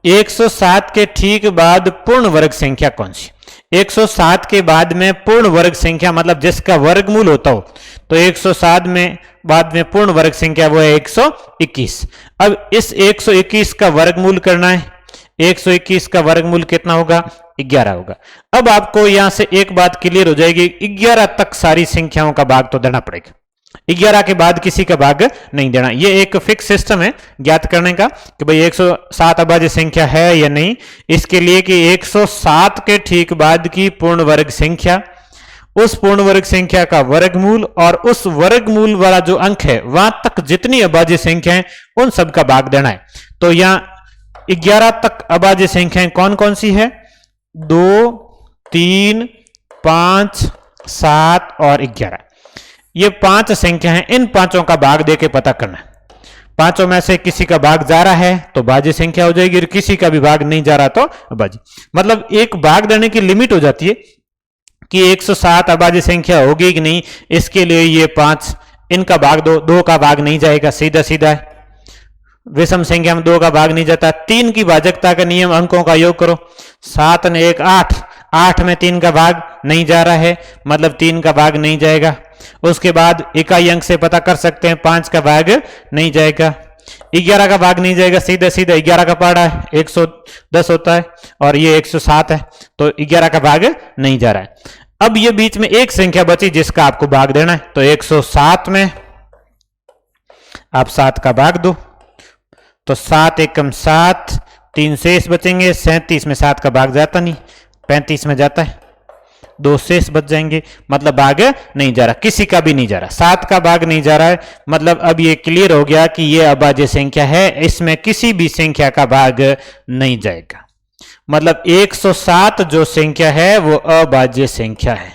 107 के ठीक बाद पूर्ण वर्ग संख्या कौन सी? 107 के बाद में पूर्ण वर्ग संख्या मतलब जिसका वर्गमूल होता हो, तो 107 में बाद में पूर्ण वर्ग संख्या वो है 121। अब इस 121 का वर्गमूल करना है। 121 का वर्गमूल कितना होगा? 11 होगा। अब आपको यहां से एक बात क्लियर हो जाएगी, 11 तक सारी संख्याओं का भाग तो देना पड़ेगा। 11 के बाद किसी का भाग नहीं देना। यह एक फिक्स सिस्टम है ज्ञात करने का कि भाई 107 अभाज्य संख्या है या नहीं। इसके लिए कि 107 के ठीक बाद की पूर्ण वर्ग संख्या, उस पूर्ण वर्ग संख्या का वर्गमूल और उस वर्गमूल वाला जो अंक है वहां तक जितनी अभाज्य संख्या है उन सब का भाग देना है। तो यहां 11 तक अभाज्य संख्याएं कौन कौन सी है? 2, 3, 5, 7 और 11। ये 5 संख्या हैं। इन पांचों का भाग देके पता करना है। पांचों में से किसी का भाग जा रहा है तो भाज्य संख्या हो जाएगी और किसी का भी भाग नहीं जा रहा तो अभाज्य। मतलब एक भाग देने की लिमिट हो जाती है कि 107 अभाज्य संख्या होगी कि नहीं। इसके लिए ये 5, इनका भाग दो, 2 का भाग नहीं जाएगा, सीधा सीधा है। विषम संख्या में 2 का भाग नहीं जाता। 3 की भाजकता का नियम, अंकों का योग करो। 7 ने 1 8, 8 में 3 का भाग नहीं जा रहा है मतलब 3 का भाग नहीं जाएगा। उसके बाद इकाई अंक से पता कर सकते हैं 5 का भाग नहीं जाएगा, 11 का भाग नहीं जाएगा, सीधा सीधा 11 का पड़ा है 110 होता है और ये 107 है तो 11 का भाग नहीं जा रहा है। अब ये बीच में एक संख्या बची जिसका आपको भाग देना है, तो 107 में आप 7 का भाग दो, तो 7 एकम 7, 3 शेष बचेंगे। 37 में 7 का भाग जाता नहीं, 35 में जाता है, 2 शेष बच जाएंगे मतलब भाग नहीं जा रहा, किसी का भी नहीं जा रहा। 7 का भाग नहीं जा रहा है मतलब अब ये क्लियर हो गया कि ये अभाज्य संख्या है, इसमें किसी भी संख्या का भाग नहीं जाएगा। मतलब 107 जो संख्या है वो अभाज्य संख्या है।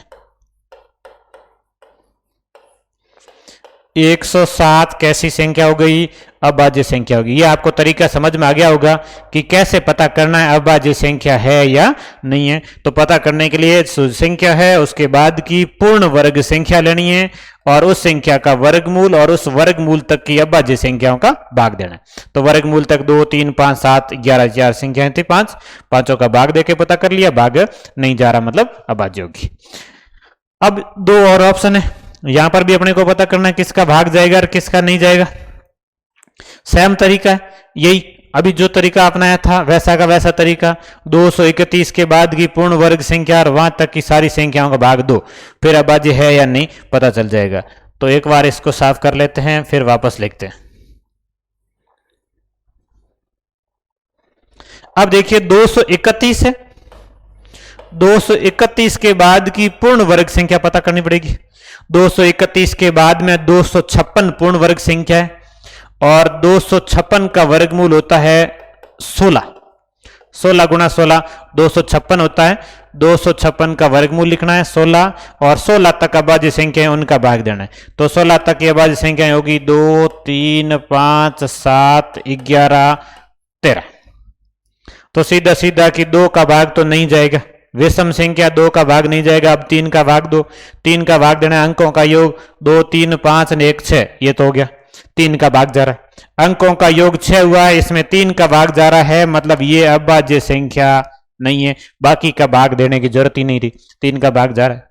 107 कैसी संख्या हो गई? अभाज्य संख्या होगी। ये आपको तरीका समझ में आ गया होगा कि कैसे पता करना है अभाज्य संख्या है या नहीं है। तो पता करने के लिए संख्या है उसके बाद की पूर्ण वर्ग संख्या लेनी है और उस संख्या का वर्गमूल और उस वर्गमूल तक की अभाज्य संख्याओं का भाग देना है। तो वर्गमूल तक 2, 3, 5, 7, 11 4 संख्याएं थी, 5 पांचों का भाग देके पता कर लिया, भाग नहीं जा रहा मतलब अभाज्य होगी। अब 2 और ऑप्शन है, यहां पर भी अपने को पता करना है किसका भाग जाएगा और किसका नहीं जाएगा। सेम तरीका है, यही अभी जो तरीका अपनाया था वैसा का वैसा तरीका। 231 के बाद की पूर्ण वर्ग संख्या और वहां तक की सारी संख्याओं का भाग दो, फिर अभाज्य है या नहीं पता चल जाएगा। तो एक बार इसको साफ कर लेते हैं फिर वापस लिखते हैं। अब देखिए 231 है, 231 के बाद की पूर्ण वर्ग संख्या पता करनी पड़ेगी। 231 के बाद में 256 पूर्ण वर्ग संख्या है और 256 का वर्गमूल होता है 16। 16 गुणा 16 256 होता है। 256 का वर्गमूल लिखना है 16 और 16 तक अभाज्य संख्या है उनका भाग देना है। तो 16 तक की अभाज्य संख्या होगी 2, 3, 5, 7, 11, 13। तो सीधा सीधा कि 2 का भाग तो नहीं जाएगा, विषम संख्या 2 का भाग नहीं जाएगा। अब 3 का भाग दो, 3 का भाग देना है अंकों का योग 2, 3, 5 और 1 6, ये तो हो गया। 3 का भाग जा रहा है, अंकों का योग 6 हुआ है, इसमें 3 का भाग जा रहा है मतलब ये अभाज्य संख्या नहीं है, बाकी का भाग देने की जरूरत ही नहीं थी, 3 का भाग जा रहा है।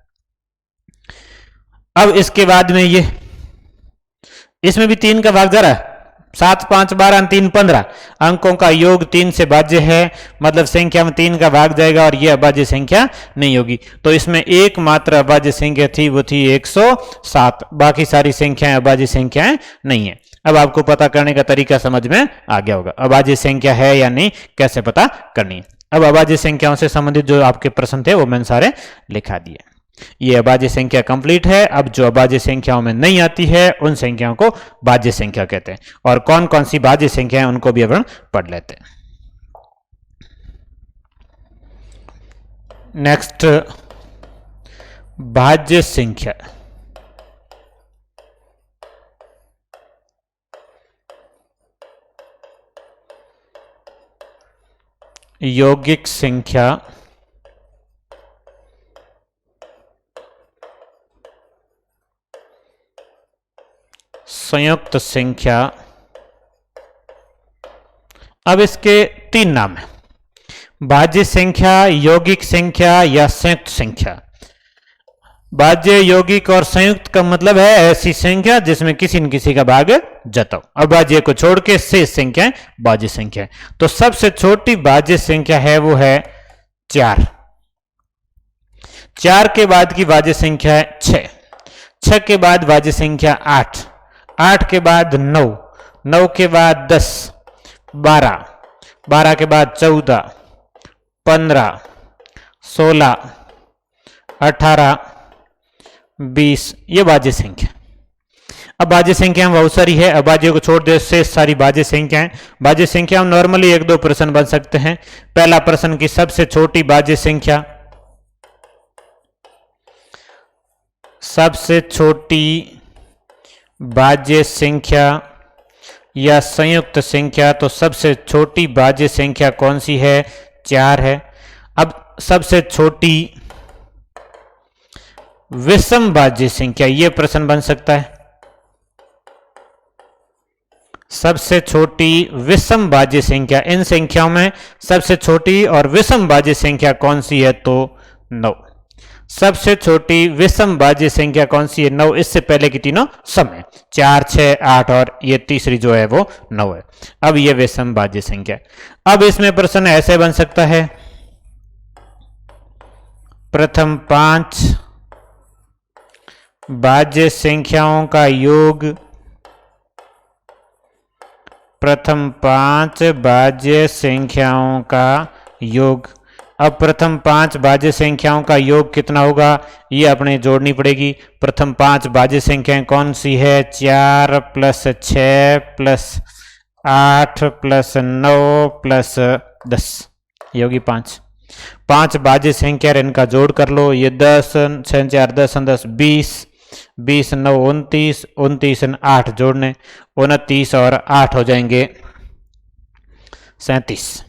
अब इसके बाद में ये इसमें भी 3 का भाग जा रहा है 7 5 12 3 15 अंकों का योग 3 से भाज्य है, मतलब संख्या में 3 का भाग जाएगा और यह अभाज्य संख्या नहीं होगी। तो इसमें एकमात्र अभाज्य संख्या थी, वो थी 107। बाकी सारी संख्याएं अभाज्य संख्याएं नहीं है। अब आपको पता करने का तरीका समझ में आ गया होगा, अभाज्य संख्या है या नहीं कैसे पता करनी है। अब अभाज्य संख्याओं से संबंधित जो आपके प्रश्न थे वो मैंने सारे लिखा दिए। ये अभाज्य संख्या कंप्लीट है। अब जो अभाज्य संख्याओं में नहीं आती है उन संख्याओं को भाज्य संख्या कहते हैं, और कौन कौन सी भाज्य संख्या है उनको भी अपन पढ़ लेते हैं। नेक्स्ट, भाज्य संख्या। यौगिक संख्या, संयुक्त संख्या। अब इसके 3 नाम हैं, भाज्य संख्या, यौगिक संख्या या संयुक्त संख्या। भाज्य, यौगिक और संयुक्त का मतलब है ऐसी संख्या जिसमें किसी न किसी का भाग जाता हो। अभाज्य को छोड़ के शेष संख्याएं भाज्य संख्या है। तो सबसे छोटी भाज्य संख्या है वो है 4। 4 के बाद की भाज्य संख्या है 6। 6 के बाद भाज्य संख्या 8। 8 के बाद 9। 9 के बाद 10। 12। 12 के बाद 14। 15। 16। 18। 20। ये भाज्य संख्या। अब भाज्य संख्या बहुत सारी है, अभाज्य को छोड़ दे शेष सारी भाज्य संख्याएं। भाज्य संख्या में नॉर्मली 1-2 प्रश्न बन सकते हैं। पहला प्रश्न की सबसे छोटी भाज्य संख्या, सबसे छोटी भाज्य संख्या या संयुक्त संख्या। तो सबसे छोटी भाज्य संख्या कौन सी है? 4 है। अब सबसे छोटी विषम भाज्य संख्या, यह प्रश्न बन सकता है। सबसे छोटी विषम भाज्य संख्या, इन संख्याओं में सबसे छोटी और विषम भाज्य संख्या कौन सी है? तो 9। सबसे छोटी विषम भाज्य संख्या कौन सी है? 9। इससे पहले की तीनों सम है, 4, 6, 8 और ये तीसरी जो है वो 9 है। अब ये विषम भाज्य संख्या। अब इसमें प्रश्न ऐसे बन सकता है, प्रथम 5 भाज्य संख्याओं का योग, प्रथम 5 भाज्य संख्याओं का योग। अब प्रथम 5 भाज्य संख्याओं का योग कितना होगा? ये अपने जोड़नी पड़ेगी। प्रथम 5 भाज्य संख्याएं कौन सी है? 4 + 6 + 8 + 9 + 10, ये होगी 5। 5 भाज्य संख्या, इनका जोड़ कर लो। ये 10, 6 4 10 10 20, 20 9 29, 29 8 जोड़ने, 29 और 8 हो जाएंगे 37।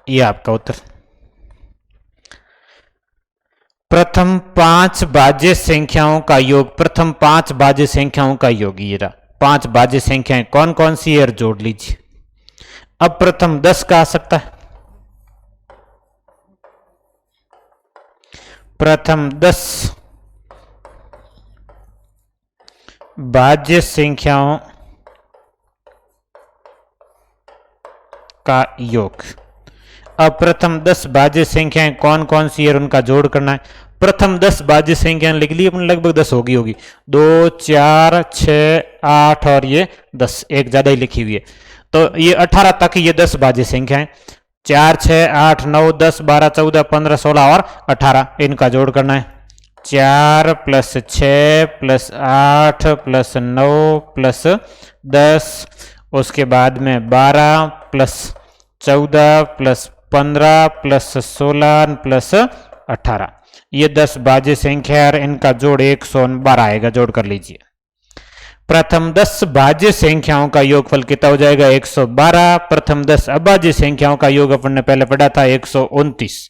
ये आपका उत्तर। प्रथम 5 भाज्य संख्याओं का योग, प्रथम 5 भाज्य संख्याओं का योग ये रहा। 5 भाज्य संख्याएं कौन कौन सी है जोड़ लीजिए। अब प्रथम 10 का आ सकता है। प्रथम 10 भाज्य संख्याओं का योग। अब प्रथम 10 भाज्य संख्याएं कौन कौन सी है उनका जोड़ करना है। प्रथम 10 भाज्य संख्याएं लिख ली अपने, लगभग 10 होगी 2 4 6 8 और ये 10, एक ज्यादा ही लिखी हुई है। तो ये 18 तक ये 10 भाज्य संख्याएं, 4 6 8 9 10 12 14 15 16 और 18, इनका जोड़ करना है। 4 + 6 + 8 + 9 + 10, उसके बाद में 12 + 14 + 15 + 16 + 18, ये 10 भाज्य संख्या है, इनका जोड़ 112 आएगा। जोड़ कर लीजिए। प्रथम 10 भाज्य संख्याओं का योगफल कितना हो जाएगा? 112। प्रथम 10 अभाज्य संख्याओं का योग अपन ने पहले पढ़ा था 129।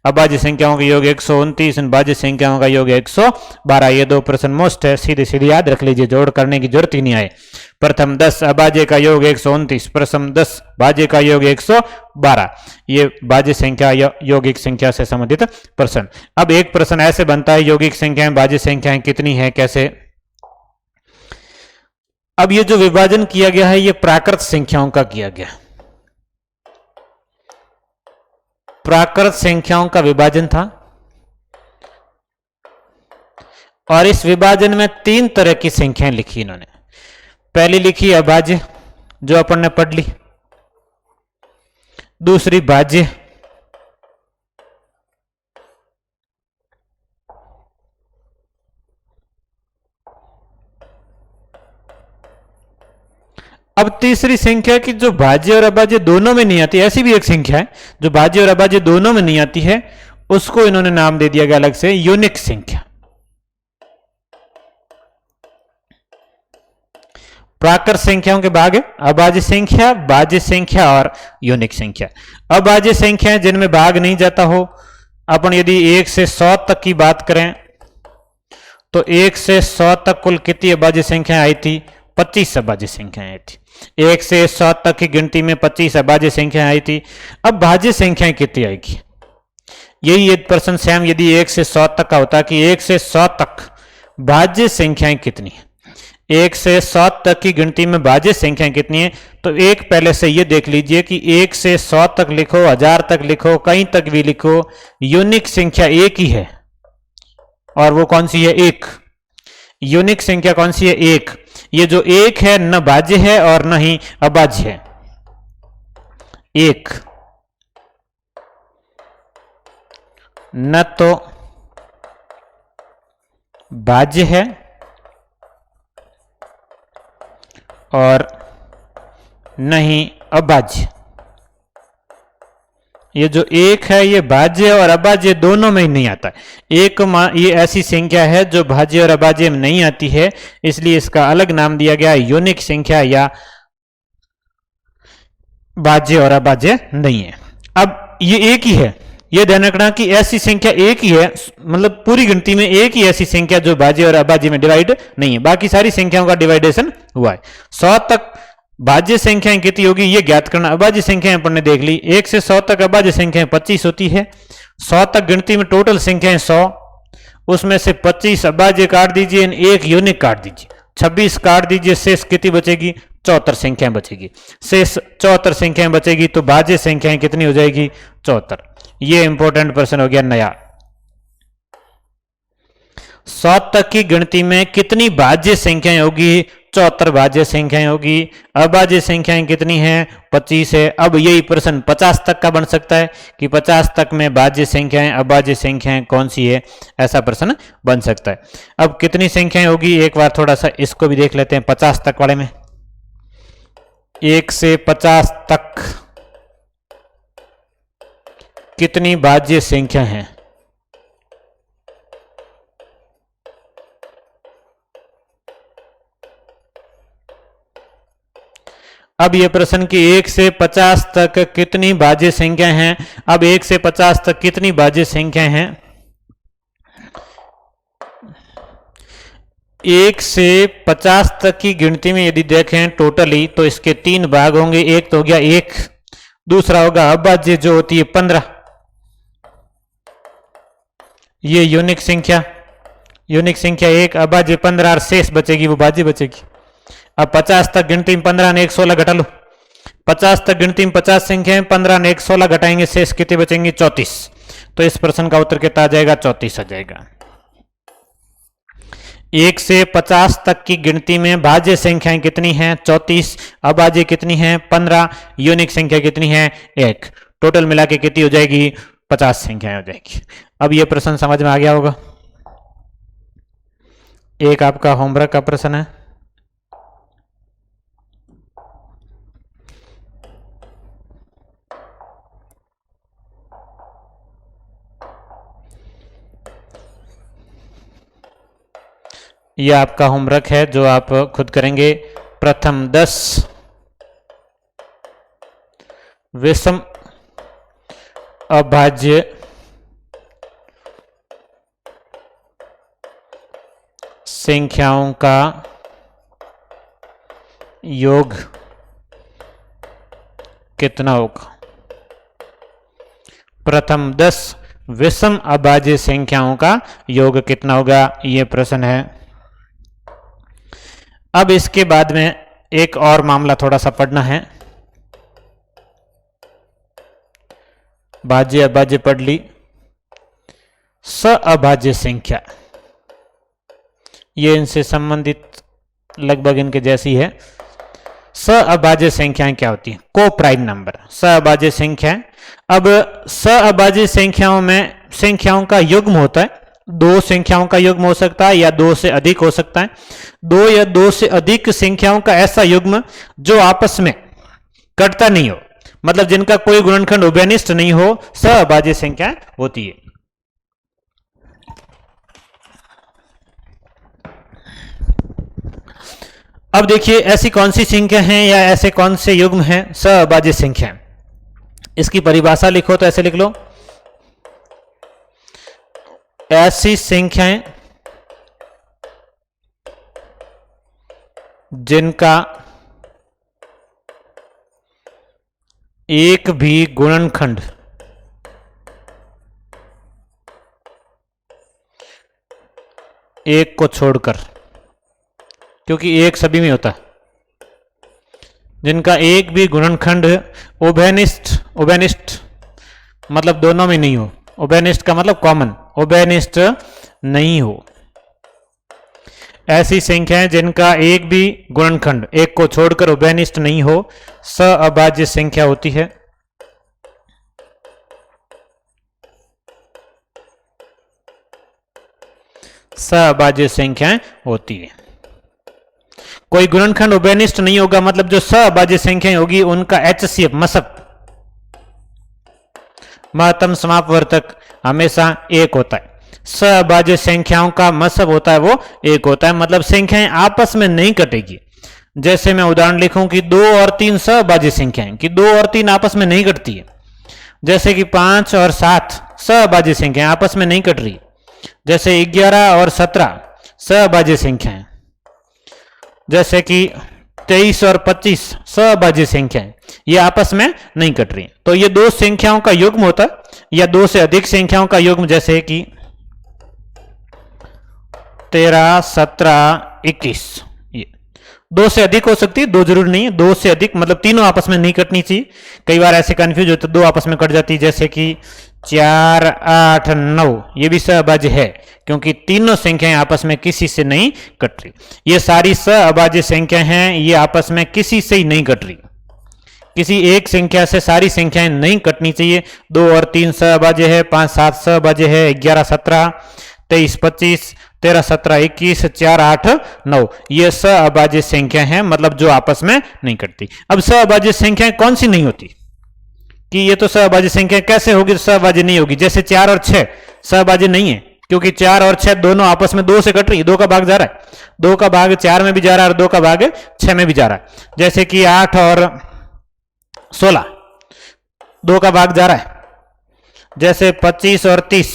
अभाज्य संख्याओं का योग 129, भाज्य संख्याओं का योग 112। ये 2 प्रश्न मोस्ट है, सीधे सीधे याद रख लीजिए, जोड़ करने की जरूरत ही नहीं आए। प्रथम 10 अभाज्य का योग 129, प्रथम 10 भाज्य का योग 112। ये भाज्य संख्या या यौगिक संख्या से संबंधित प्रश्न। अब एक प्रश्न ऐसे बनता है, यौगिक संख्याएं भाज्य संख्याएं कितनी है, कैसे? अब ये जो विभाजन किया गया है ये प्राकृत संख्याओं का किया गया, प्राकृत संख्याओं का विभाजन था। और इस विभाजन में 3 तरह की संख्याएं लिखी इन्होंने। पहली लिखी अभाज्य, जो अपन ने पढ़ ली। दूसरी भाज्य, अब तीसरी संख्या की जो भाज्य और अभाज्य दोनों में नहीं आती, ऐसी भी एक संख्या है जो भाज्य और अभाज्य दोनों में नहीं आती है, उसको इन्होंने नाम दे दिया गया अलग से यूनिक संख्या। प्राकृत संख्याओं के भाग है अभाज्य संख्या, भाज्य संख्या और यूनिक संख्या। अभाज्य संख्या जिनमें भाग नहीं जाता हो, अपन यदि 1 से 100 तक की बात करें तो 1 से 100 तक कुल कितनी अभाज्य संख्याएं आई थी? 25 अभाज्य संख्याएं आई थी। 1 से 100 तक की गिनती में 25 अभाज्य संख्याएं आई थी। अब भाज्य संख्याएं कितनी आएगी? यही एक प्रश्न सेम यदि 1 से 100 तक का होता कि 1 से 100 तक भाज्य संख्याएं कितनी है, 1 से 100 तक की गिनती में भाज्य संख्याएं कितनी है, तो एक पहले से ये देख लीजिए कि 1 से 100 तक लिखो, 1000 तक लिखो, कहीं तक भी लिखो, यूनिक संख्या एक ही है। और वो कौन सी है? 1। यूनिक संख्या कौन सी है? 1। ये जो 1 है न भाज्य है और न ही अभाज्य है। 1 न तो भाज्य है और नहीं अभाज्य। ये जो 1 है ये भाज्य और अभाज्य दोनों में ही नहीं आता है। ये ऐसी संख्या है जो भाज्य और अभाज्य में नहीं आती है, इसलिए इसका अलग नाम दिया गया यूनिक संख्या या भाज्य और अभाज्य नहीं है। अब ये एक ही है, ये ध्यान रखना कि ऐसी संख्या एक ही है, मतलब पूरी गिनती में एक ही ऐसी संख्या जो भाज्य और अभाज्य में डिवाइड नहीं है, बाकी सारी संख्याओं का डिवाइडेशन हुआ है। 100 तक भाज्य संख्याएं कितनी होगी ये ज्ञात करना। अभाज्य संख्याएं अपन ने देख ली, 1 से 100 तक अभाज्य संख्याएं 25 होती है। 100 तक गिनती में टोटल संख्याएं 100, उसमें से 25 अभाज्य काट दीजिए, 1 यूनिक काट दीजिए, 26 काट दीजिए, शेष कितनी बचेगी? 74 संख्याएं बचेगी। शेष 74 संख्याएं बचेगी तो भाज्य संख्याएं कितनी हो जाएगी? 74। ये इंपॉर्टेंट प्रश्न हो गया नया। 100 तक की गिनती में कितनी भाज्य संख्याएं होगी? 74 भाज्य संख्याएं होगी। अभाज्य संख्याएं कितनी हैं? 25 है। अब यही प्रश्न 50 तक का बन सकता है कि 50 तक में भाज्य संख्याएं अभाज्य संख्याएं कौन सी है, ऐसा प्रश्न बन सकता है। अब कितनी संख्याएं होगी एक बार थोड़ा सा इसको भी देख लेते हैं। 50 तक वाले में 1 से 50 तक कितनी भाज्य संख्या हैं? अब यह प्रश्न कि 1 से 50 तक कितनी भाज्य संख्याएं हैं। अब 1 से 50 तक कितनी भाज्य संख्याएं हैं? 1 से 50 तक की गिनती में यदि देखें टोटली तो इसके 3 भाग होंगे। एक तो हो गया 1, दूसरा होगा अभाज्य जो होती है 15, ये यूनिक संख्या 1, अभाज्य 15 और शेष बचेगी वो भाज्य बचेगी। अब 50 तक गिनती में 15 ने 1 16 घटा लो। 50 तक गिनती में 50 संख्या है, 15 ने 1 16 घटाएंगे, शेष कितने बचेंगे? 34। तो इस प्रश्न का उत्तर कितना आ जाएगा? 34 आ जाएगा। 1 से 50 तक की गिनती में भाज्य संख्याएं कितनी हैं? 34। अभाज्य कितनी हैं? 15। यूनिक संख्या कितनी है? 1। टोटल मिला के कितनी हो जाएगी? 50 संख्याएं हो जाएगी। अब यह प्रश्न समझ में आ गया होगा। एक आपका होमवर्क का प्रश्न है, यह आपका होमवर्क है जो आप खुद करेंगे। प्रथम 10 विषम अभाज्य संख्याओं का योग कितना होगा? प्रथम 10 विषम अभाज्य संख्याओं का योग कितना होगा? यह प्रश्न है। अब इसके बाद में एक और मामला थोड़ा सा पढ़ना है। भाज्य अभाज्य पढ़ ली। अभाज्य संख्या, ये इनसे संबंधित लगभग इनके जैसी है। अभाज्य संख्याएं क्या होती हैं? को प्राइम नंबर, अभाज्य संख्याएं। अब अभाज्य संख्याओं में संख्याओं का युग्म होता है। दो संख्याओं का युग्म हो सकता है या दो से अधिक हो सकता है। दो या दो से अधिक संख्याओं का ऐसा युग्म जो आपस में कटता नहीं हो, मतलब जिनका कोई गुणनखंड उभयनिष्ठ नहीं हो, अभाज्य संख्या होती है। अब देखिए ऐसी कौन सी संख्या हैं या ऐसे कौन से युग्म हैं अभाज्य संख्या। इसकी परिभाषा लिखो तो ऐसे लिख लो, ऐसी संख्याएं जिनका एक भी गुणनखंड एक को छोड़कर, क्योंकि एक सभी में होता है, जिनका एक भी गुणनखंड उभयनिष्ठ मतलब दोनों में नहीं हो, उभयनिष्ठ का मतलब कॉमन, उभयनिष्ठ नहीं हो, ऐसी संख्याएं जिनका एक भी गुणनखंड एक को छोड़कर उभयनिष्ठ नहीं हो, अभाज्य संख्या होती है। अभाज्य संख्याएं होती है। कोई गुणनखंड उभयनिष्ठ नहीं होगा, मतलब जो अभाज्य संख्याएं होगी उनका HCF मसब, महत्तम समापवर्तक, हमेशा एक होता है। अभाज्य संख्याओं का मसब होता है वो एक होता है, मतलब संख्याएं आपस में नहीं कटेगी। जैसे मैं उदाहरण लिखूं कि 2 और 3 अभाज्य संख्याएं, कि 2 और 3 आपस में नहीं कटती है। जैसे कि 5 और 7 अभाज्य संख्याएं आपस में नहीं कट रही। जैसे 11 और 17 अभाज्य संख्याएं। जैसे कि 23 और 25 अभाज्य संख्याएं, ये आपस में नहीं कट रही। तो ये दो संख्याओं का युग्म होता है या दो से अधिक संख्याओं का युग्म, जैसे कि 13, 17, 21, ये दो से अधिक हो सकती है, दो जरूर नहीं है, दो से अधिक मतलब तीनों आपस में नहीं कटनी चाहिए। कई बार ऐसे कंफ्यूज होते, दो आपस में कट जाती है, जैसे कि 4, 8, 9, ये भी अभाज्य है क्योंकि तीनों संख्याएं आपस में किसी से नहीं कट रही। ये सारी अभाज्य संख्याएं हैं, ये आपस में किसी से ही नहीं कट रही। किसी एक संख्या से सारी संख्याएं नहीं कटनी चाहिए। 2 और 3 अभाज्य है, 5, 7 अभाज्य है, 11, 17, 23, 25, 13, 17, 21, 4, 8, 9, ये अभाज्य संख्या है, मतलब जो आपस में नहीं कटती। अब अभाज्य संख्याएं कौन सी नहीं होती कि ये तो अभाज्य संख्या कैसे होगी तो अभाज्य नहीं होगी? जैसे 4 और 6 अभाज्य नहीं है, क्योंकि 4 और 6 दोनों आपस में 2 से कट रही है, 2 का भाग जा रहा है, 2 का भाग 4 में भी जा रहा है और 2 का भाग 6 में भी जा रहा है। जैसे कि 8 और 16 2 का भाग जा रहा है। जैसे 25 और 30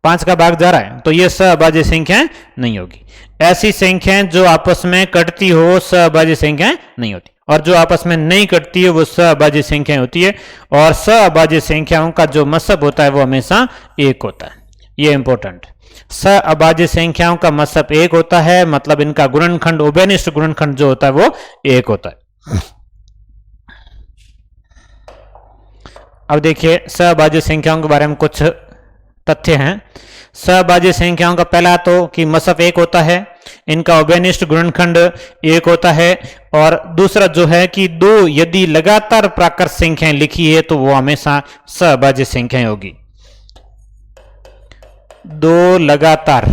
5 का भाग जा रहा है, तो ये अभाज्य संख्याएं नहीं होगी। ऐसी संख्याएं जो आपस में कटती हो अभाज्य संख्याएं नहीं होती, और जो आपस में नहीं कटती है वो अभाज्य संख्याएं होती है। और अभाज्य संख्याओं का जो मसब होता है वो हमेशा एक होता है, ये इंपॉर्टेंट। अभाज्य संख्याओं का मसब एक होता है, मतलब इनका गुणनखंड उभयनिष्ठ गुणनखंड जो होता है वो एक होता है। अब देखिए अभाज्य संख्याओं के बारे में कुछ तथ्य हैं। अभाज्य संख्याओं का पहला तो कि मसब एक होता है, इनका उभयनिष्ठ गुणनखंड एक होता है, और दूसरा जो है कि दो यदि लगातार प्राकृत संख्याएं लिखी है तो वो हमेशा अभाज्य संख्याएं होगी। दो लगातार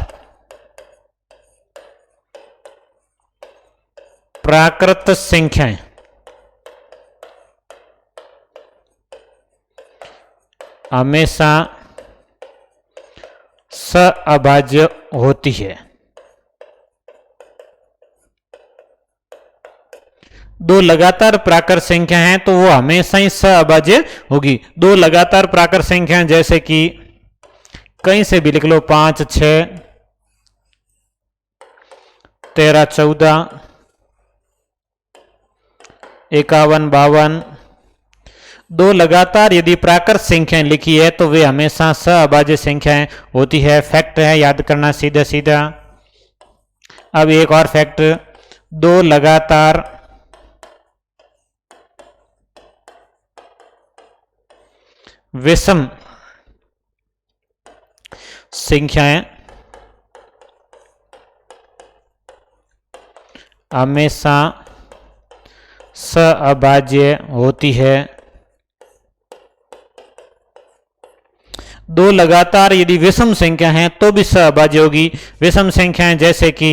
प्राकृत संख्याएं हमेशा अभाज्य होती है। दो लगातार प्राकृत संख्या हैं तो वो हमेशा ही अभाज्य होगी। दो लगातार प्राकृत संख्याएं जैसे कि कहीं से भी लिख लो, 5, 6, 13, 14, 51, 52, दो लगातार यदि प्राकृत संख्याएं लिखी है तो वे हमेशा अभाज्य संख्याएं होती है। फैक्ट है, याद करना सीधा सीधा। अब एक और फैक्ट, दो लगातार विषम संख्याएं हमेशा सहअभाज्य होती है। दो लगातार यदि विषम संख्या हैं तो भी सहअभाज्य होगी। विषम संख्याएं जैसे कि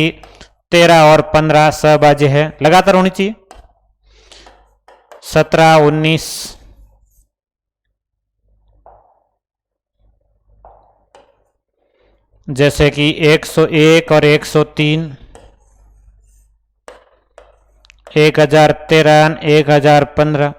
13 और 15 सहअभाज्य है, लगातार होनी चाहिए। 17, 19, जैसे कि 101 और 103, 1013, 1015,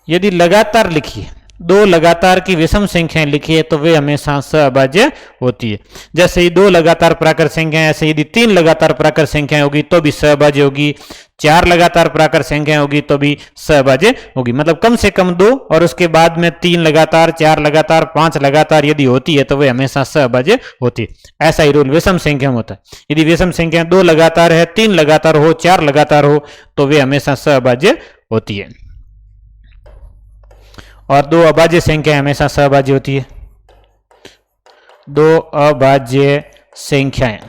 यदि लगातार लिखिए, दो लगातार की विषम संख्याएं लिखिए तो वे हमेशा सहअभाज्य होती है। जैसे ही दो लगातार प्राकृत संख्याएं, ऐसे यदि तीन लगातार प्राकृत संख्याएं होगी तो भी सहअभाज्य होगी। चार लगातार प्राकृत संख्याएं होगी तो भी सहअभाज्य होगी। मतलब कम से कम दो और उसके बाद में तीन लगातार, चार लगातार, पांच लगातार यदि होती है तो वे हमेशा सहअभाज्य होती है। ऐसा ही रूल विषम संख्या में होता है। यदि विषम संख्या दो लगातार है, तीन लगातार हो, चार लगातार हो तो वे हमेशा सहअभाज्य होती है। और दो अभाज्य संख्या हमेशा सहअभाज्य होती है। दो अभाज्य संख्याएं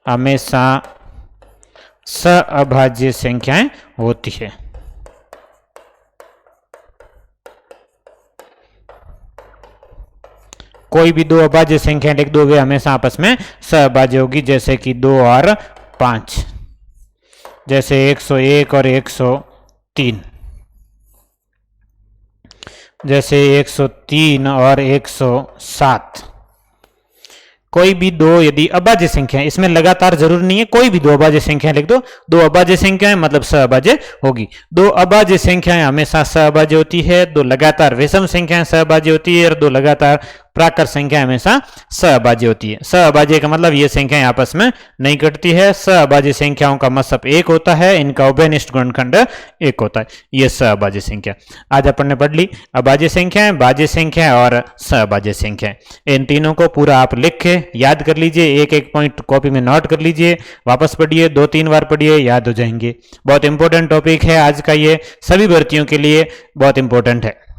हमेशा सहअभाज्य संख्याएं होती है। कोई भी दो अभाज्य संख्या लिख दो, वे हमेशा आपस में सहअभाज्य होगी। जैसे कि 2 और 5, जैसे 101 और 103, जैसे 103 और 107। कोई भी दो यदि अभाज्य संख्या, इसमें लगातार जरूर नहीं है, कोई भी दो अभाज्य संख्या लिख दो। दो अभाज्य संख्याएं मतलब सहअभाज्य होगी। दो अभाज्य संख्याएं हमेशा सहअभाज्य होती है। दो लगातार विषम संख्याएं सहअभाज्य होती है और दो लगातार प्राकृत संख्या हमेशा सहअभाज्य होती है। सहअभाज्य का मतलब ये संख्याएं आपस में नहीं कटती है। सहअभाज्य संख्याओं का मतलब एक होता है, इनका उभयनिष्ठ गुणनखंड एक होता है। ये सहअभाज्य संख्या आज अपन ने पढ़ ली। अभाज्य संख्याएं, भाज्य संख्या और सहअभाज्य संख्याएं, इन तीनों को पूरा आप लिख के याद कर लीजिए। एक एक पॉइंट कॉपी में नोट कर लीजिए, वापस पढ़िए, 2-3 बार पढ़िए, याद हो जाएंगे। बहुत इंपॉर्टेंट टॉपिक है आज का, ये सभी भर्तियों के लिए बहुत इंपॉर्टेंट है।